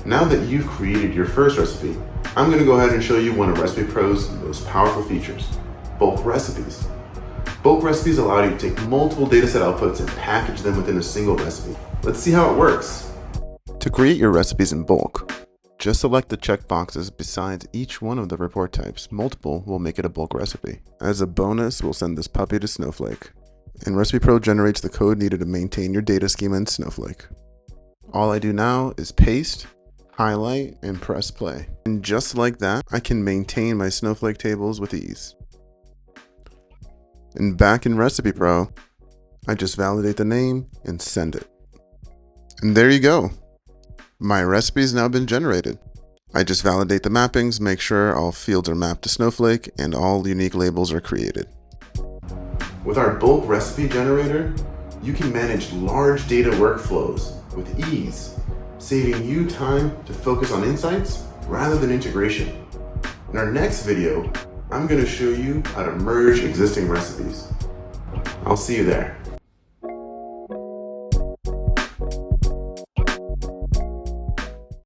Now that you've created your first recipe, I'm going to go ahead and show you one of recipePro's most powerful features, bulk recipes. Bulk recipes allow you to take multiple dataset outputs and package them within a single recipe. Let's see how it works. To create your recipes in bulk, just select the checkboxes beside each one of the report types. Multiple will make it a bulk recipe. As a bonus, we'll send this puppy to Snowflake. And recipePro generates the code needed to maintain your data schema in Snowflake. All I do now is paste, highlight, and press play. And just like that, I can maintain my Snowflake tables with ease. And back in recipePro, I just validate the name and send it. And there you go. My recipe's now been generated. I just validate the mappings, make sure all fields are mapped to Snowflake, and all unique labels are created. With our bulk recipe generator, you can manage large data workflows with ease, saving you time to focus on insights rather than integration. In our next video, I'm going to show you how to merge existing recipes. I'll see you there.